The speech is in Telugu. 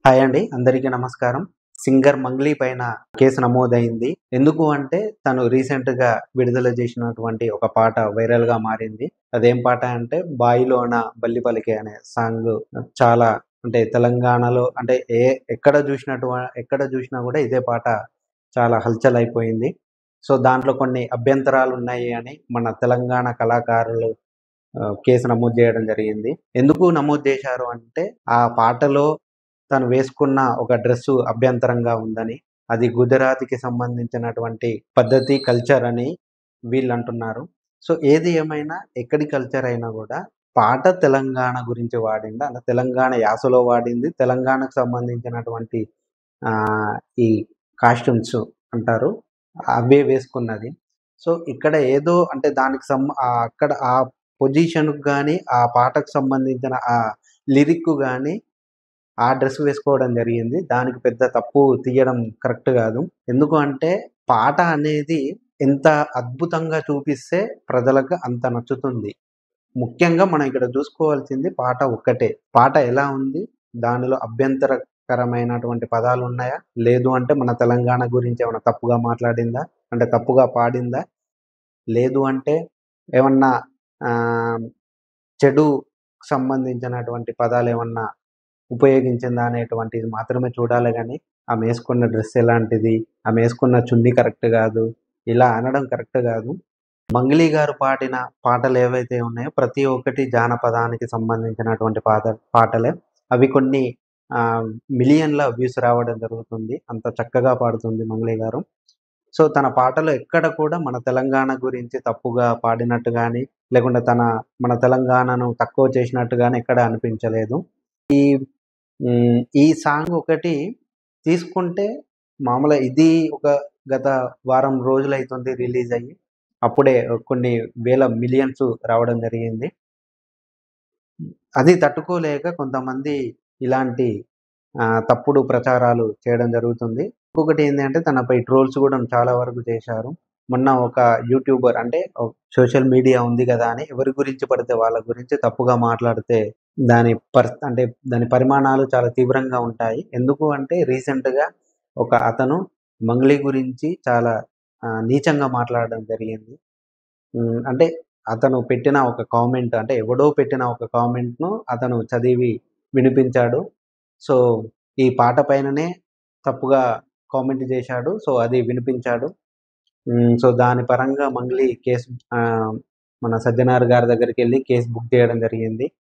హాయ్ అండి. అందరికీ నమస్కారం. సింగర్ మంగ్లీ పైన కేసు నమోదయింది. ఎందుకు అంటే తను రీసెంట్‌గా విడుదల చేసినటువంటి ఒక పాట వైరల్‌గా మారింది. అదేం పాట అంటే 'బాయిలోన బల్లి పలికే' అనే సాంగ్ చాలా అంటే తెలంగాణలో అంటే ఎక్కడ చూసినా కూడా ఇదే పాట చాలా హల్చల్ అయిపోయింది. సో, దాంట్లో కొన్ని అభ్యంతరాలున్నాయి అని మన తెలంగాణ కళాకారులు కేసు నమోదు చేయడం జరిగింది. ఎందుకు నమోదు చేశారు అంటే, ఆ పాటలో తను వేసుకున్న ఒక డ్రెస్సు అభ్యంతరంగా ఉందని, అది గుజరాత్‌కి సంబంధించినటువంటి పద్ధతి, కల్చర్ అని వీళ్ళంటున్నారు. సో, ఏది ఏమైనా ఎక్కడి కల్చర్ అయినా గూడా పాట తెలంగాణ గురించి వాడింది. అలా తెలంగాణ యాసలో వాడింది. తెలంగాణకు సంబంధించినటువంటి ఆహ్, ఈ కాస్ట్యూమ్స్ అంటారు. అవే వేసుకున్నది. సో, ఇక్కడ ఏదో అంటే దానికి అక్కడ ఆ పొజిషన్‌కి గాని, ఆ పాటకు సంబంధించిన ఆ లిరిక్‌కు గాని ఆ డ్రెస్ వేసుకోవడం జరిగింది. దానికి పెద్ద తప్పు తీయడం కరెక్ట్ గాదు. ఎందుకు అంటే పాట అనేది ఎంత అద్భుతంగా చూపిస్తే ప్రజలకు అంత నచ్చుతుంది. ముఖ్యంగా మనం ఇక్కడ జూసుకోవాల్సింది పాట ఒక్కటే. పాట ఎలా ఉంది? దానిలో అభ్యంతరకరమైనటువంటి పదాలున్నాయా? లేదు అంటే మన తెలంగాణ గురించి ఏమైనా తప్పుగా మాట్లాడిందా? అంటే తప్పుగా పాడిందా? లేదు అంటే ఏమన్నా ఆహ్, చెడుకు సంబంధించినటువంటి పదాలేమన్నా ఉపయోగించిందా అనేటువంటిది మాత్రమే చూడాలే గానీ, ఆమేసుకున్న డ్రెస్ ఎలాంటిది? ఆమేసుకున్న చున్నీ కరెక్ట్ గాదు. ఇలా అనడం కరెక్ట్ గాదు. మంగ్లీ గారు పాడిన పాటలేవైతే ఉన్నాయో ప్రతి ఒక్కటి జానపదానికి సంబంధించినటువంటి పాటలే. అవి కొన్ని ఆహ్, మిలియన్‌ల వ్యూస్ రావడం జరుగుతుంది. అంత చక్కగా పాడుతుంది మంగ్లీ గారు. సో, తన పాటలో ఎక్కడ కూడా మన తెలంగాణ గురించి తప్పుగా పాడినట్టు గాని, లేకుంటే మన తెలంగాణను తక్కువ చేసినట్టు గాని ఎక్కడ అనిపించలేదు. ఈ ఈ సాంగ్ ఒకటి తీసుకుంటే మామూలుగా ఇది ఒక గత వారం రోజులైతుంది రిలీజ్ అయ్యి. అప్పుడే కొన్ని వేల మిలియన్స్ రావడం జరిగింది. అది తట్టుకోలేక కొంతమంది ఇలాంటి తప్పుడు ప్రచారాలు చేయడం జరుగుతుంది. ఇంకొకటి ఏంది అంటే తనపై ట్రోల్స్ గూడా చాలా వరకు చేశారు. మొన్న ఒక యూట్యూబర్ అంటే సోషల్ మీడియా ఉంది గదా అని ఎవరి గురించి పడితే వాళ్ళ గురించి తప్పుగా మాట్లాడితే అంటే దాని పరిమాణాలు చాలా తీవ్రంగా ఉంటాయి. ఎందుకు అంటే రీసెంట్‌గా ఒక అతను మంగ్లీ గురించి చాలా నీచంగా మాట్లాడడం జరిగింది. అంటే అతను పెట్టిన ఒక కామెంట్ అంటే ఎవడో పెట్టిన ఒక కామెంట్‌ను అతను చదివి వినిపించాడు. సో, ఈ పాట పైననే తప్పుగా కామెంట్ జేశాడు. సో, అది వినిపించాడు. సో, దాని పరంగా మంగ్లీ మన సజ్జనార్ గారి దగ్గరికెళ్లి కేస్ బుక్ చేయడం జరిగింది.